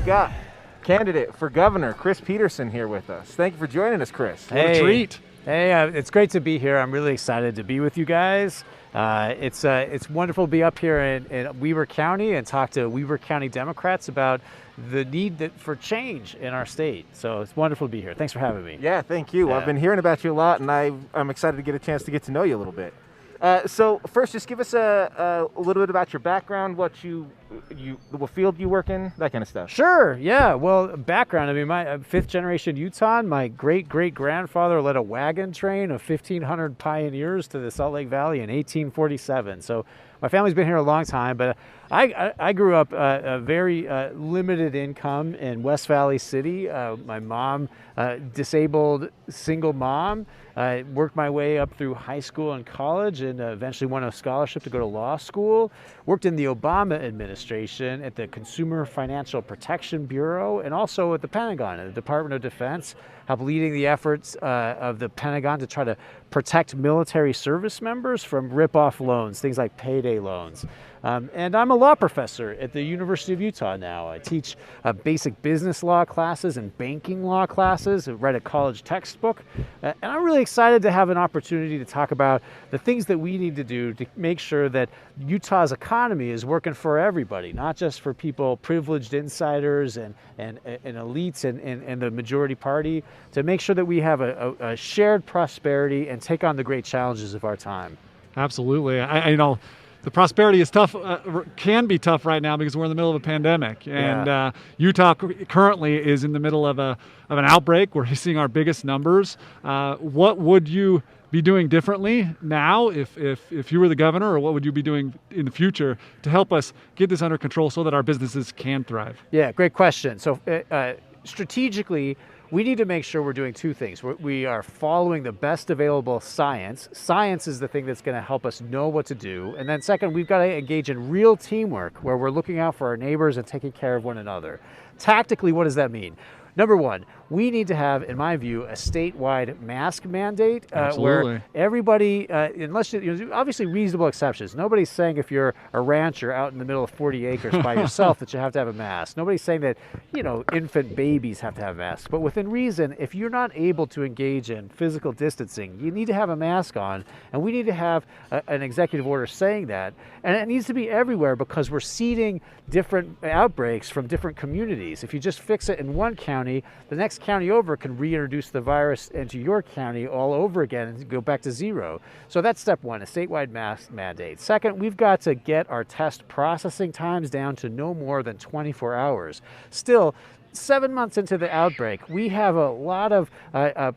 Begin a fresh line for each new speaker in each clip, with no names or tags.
we've got candidate for governor Chris Peterson here with us. Thank you for joining us, Chris.
What a treat.
Hey, it's great to be here. I'm really excited to be with you guys. It's wonderful to be up here in Weber County and talk to Weber County Democrats about the need for change in our state. So it's wonderful to be here. Thanks for having me.
Yeah, thank you. I've been hearing about you a lot, and I'm excited to get a chance to get to know you a little bit. So first, just give us a little bit about your background, what field you work in, that kind of stuff.
Sure. Yeah. Well, background. I mean, my fifth generation Utah. My great grandfather led a wagon train of 1,500 pioneers to the Salt Lake Valley in 1847. So my family's been here a long time, but I grew up a very limited income in West Valley City. My mom, disabled single mom, worked my way up through high school and college and eventually won a scholarship to go to law school. Worked in the Obama administration at the Consumer Financial Protection Bureau and also at the Pentagon, at the Department of Defense, helped leading the efforts of the Pentagon to try to protect military service members from rip-off loans, things like payday loans. And I'm a law professor at the University of Utah now. I teach basic business law classes and banking law classes, I write a college textbook. And I'm really excited to have an opportunity to talk about the things that we need to do to make sure that Utah's economy is working for everybody, not just for people, privileged insiders and elites and the majority party, to make sure that we have a shared prosperity and take on the great challenges of our time.
Absolutely. I know the prosperity is tough, can be tough right now because we're in the middle of a pandemic. And Utah currently is in the middle of an outbreak. We're seeing our biggest numbers. What would you be doing differently now if you were the governor, or what would you be doing in the future to help us get this under control so that our businesses can thrive?
Yeah, great question. So strategically, we need to make sure we're doing two things. We are following the best available science. Science is the thing that's going to help us know what to do. And then second, we've got to engage in real teamwork where we're looking out for our neighbors and taking care of one another. Tactically, what does that mean? Number one, we need to have, in my view, a statewide mask mandate where everybody, unless obviously reasonable exceptions. Nobody's saying if you're a rancher out in the middle of 40 acres by yourself that you have to have a mask. Nobody's saying that, infant babies have to have masks. But within reason, if you're not able to engage in physical distancing, you need to have a mask on, and we need to have an executive order saying that. And it needs to be everywhere because we're seeding different outbreaks from different communities. If you just fix it in one county, the next county over can reintroduce the virus into your county all over again and go back to zero. So that's step one, a statewide mask mandate. Second, we've got to get our test processing times down to no more than 24 hours. Still, 7 months into the outbreak, we have a lot of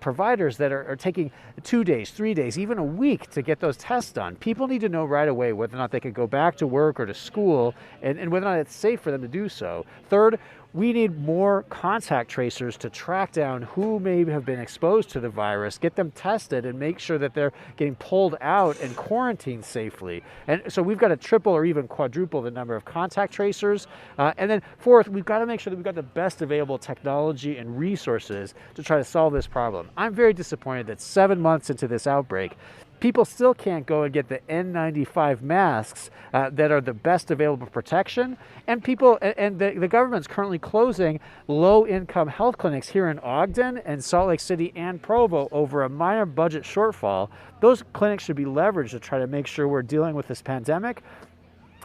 providers that are taking 2 days, 3 days, even a week to get those tests done. People need to know right away whether or not they can go back to work or to school and whether or not it's safe for them to do so. Third, we need more contact tracers to track down who may have been exposed to the virus, get them tested, and make sure that they're getting pulled out and quarantined safely. And so we've got to triple or even quadruple the number of contact tracers. And then fourth, we've got to make sure that we've got the best available technology and resources to try to solve this problem. I'm very disappointed that 7 months into this outbreak, people still can't go and get the N95 masks that are the best available protection. And the government's currently closing low-income health clinics here in Ogden and Salt Lake City and Provo over a minor budget shortfall. Those clinics should be leveraged to try to make sure we're dealing with this pandemic.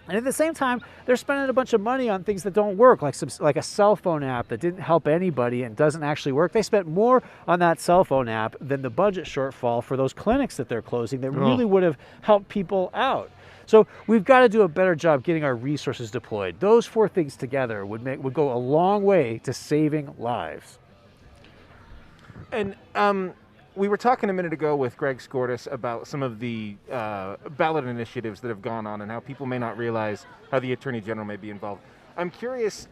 And at the same time, they're spending a bunch of money on things that don't work, like a cell phone app that didn't help anybody and doesn't actually work. They spent more on that cell phone app than the budget shortfall for those clinics that they're closing that really would have helped people out. So we've got to do a better job getting our resources deployed. Those four things together would go a long way to saving lives.
And we were talking a minute ago with Greg Skordas about some of the ballot initiatives that have gone on and how people may not realize how the Attorney General may be involved. I'm curious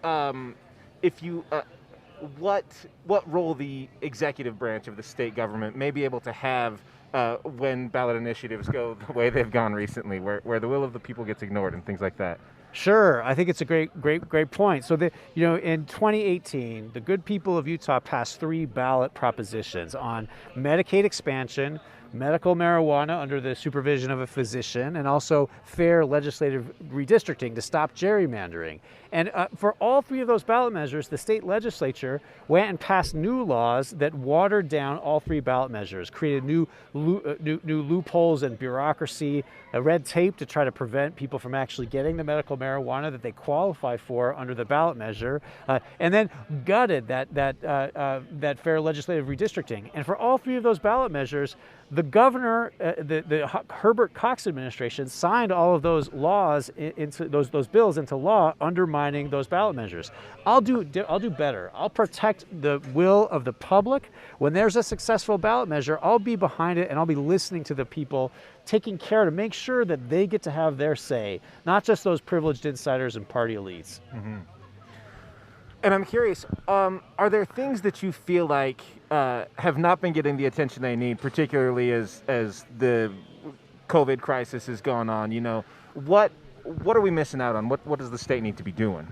what role the executive branch of the state government may be able to have when ballot initiatives go the way they've gone recently, where the will of the people gets ignored and things like that.
Sure, I think it's a great point. So in 2018, the good people of Utah passed 3 ballot propositions on Medicaid expansion, medical marijuana under the supervision of a physician, and also fair legislative redistricting to stop gerrymandering. And for all three of those ballot measures, the state legislature went and passed new laws that watered down all three ballot measures, created new loopholes and bureaucracy, red tape to try to prevent people from actually getting the medical marijuana that they qualify for under the ballot measure, and then gutted that fair legislative redistricting. And for all three of those ballot measures, the governor, the Herbert Cox administration, signed all of those laws into those bills into law, undermining those ballot measures. I'll do better. I'll protect the will of the public. When there's a successful ballot measure, I'll be behind it, and I'll be listening to the people, taking care to make sure that they get to have their say, not just those privileged insiders and party elites.
Mm-hmm. And I'm curious, are there things that you feel like have not been getting the attention they need, particularly as the COVID crisis has gone on? You know, what are we missing out on? What does the state need to be doing?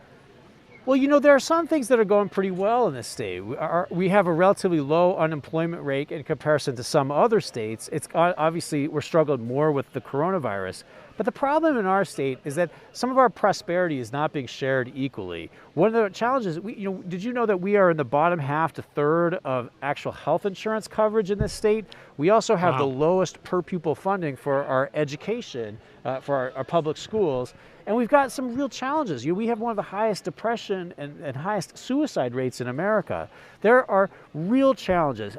Well, you know, there are some things that are going pretty well in this state. We have a relatively low unemployment rate in comparison to some other states. It's obviously we're struggling more with the coronavirus. But the problem in our state is that some of our prosperity is not being shared equally. One of the challenges, did you know that we are in the bottom half to third of actual health insurance coverage in this state? We also have the lowest per pupil funding for our education, for our public schools. And we've got some real challenges. We have one of the highest depression and highest suicide rates in America. There are real challenges,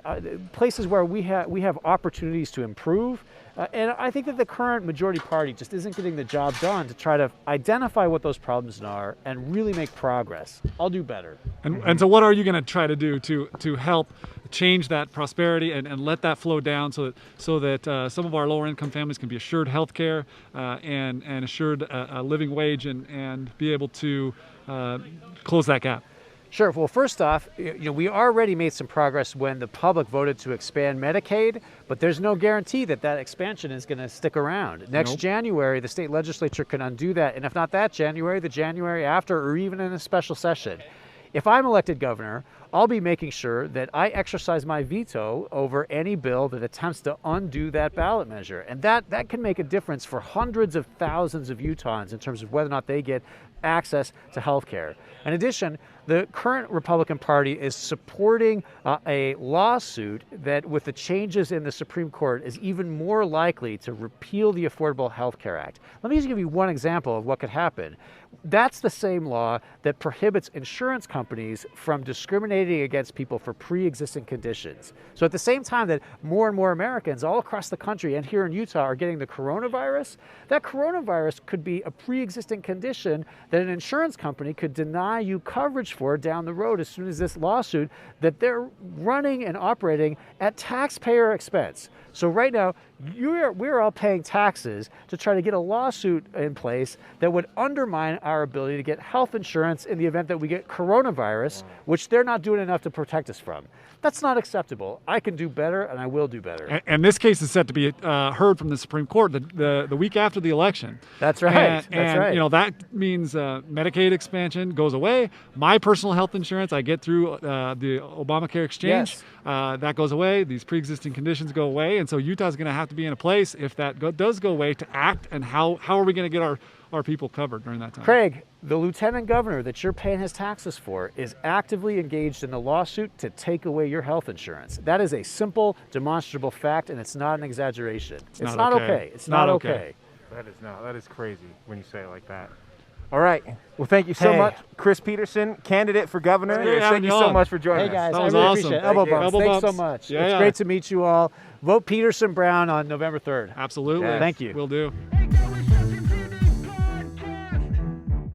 places where we have opportunities to improve. And I think that the current majority party just isn't getting the job done to try to identify what those problems are and really make progress. I'll do better.
And so what are you going to try to do to help change that prosperity and let that flow down so that some of our lower income families can be assured health care and assured a living wage and be able to close that gap?
Sure. Well, first off, we already made some progress when the public voted to expand Medicaid, but there's no guarantee that expansion is going to stick around. Next January, the state legislature can undo that, and if not that January, the January after, or even in a special session. If I'm elected governor, I'll be making sure that I exercise my veto over any bill that attempts to undo that ballot measure. And that can make a difference for hundreds of thousands of Utahns in terms of whether or not they get access to health care. In addition, the current Republican Party is supporting a lawsuit that, with the changes in the Supreme Court, is even more likely to repeal the Affordable Health Care Act. Let me just give you one example of what could happen. That's the same law that prohibits insurance companies from discriminating against people for pre-existing conditions. So at the same time that more and more Americans all across the country and here in Utah are getting the coronavirus, that coronavirus could be a pre-existing condition that an insurance company could deny you coverage for down the road as soon as this lawsuit that they're running and operating at taxpayer expense. So right now, we're all paying taxes to try to get a lawsuit in place that would undermine our ability to get health insurance in the event that we get coronavirus, which they're not doing enough to protect us from. That's not acceptable. I can do better, and I will do better.
And this case is set to be heard from the Supreme Court the week after the election.
That's right.
That's right. That means Medicaid expansion goes away. My personal health insurance I get through the Obamacare exchange.
Yes.
That goes away. These pre-existing conditions go away. And so Utah's going to have to be in a place, if that does go away, to act. And how are we going to get our people covered during that time?
Craig, the lieutenant governor that you're paying his taxes for is actively engaged in the lawsuit to take away your health insurance. That is a simple, demonstrable fact, and it's not an exaggeration. It's not okay. It's not okay.
That is crazy when you say it like that.
All right.
Well, thank you so much, Chris Peterson, candidate for governor. Thank you so much for joining us.
Hey, guys,
That was
I really
awesome.
appreciate it.
Thank
Elbow
you.
bumps.
Elbow
Thanks so
bumps.
much.
Yeah,
It's great to meet you all. Vote Peterson Brown on November 3rd.
Absolutely.
Thank you.
Will do.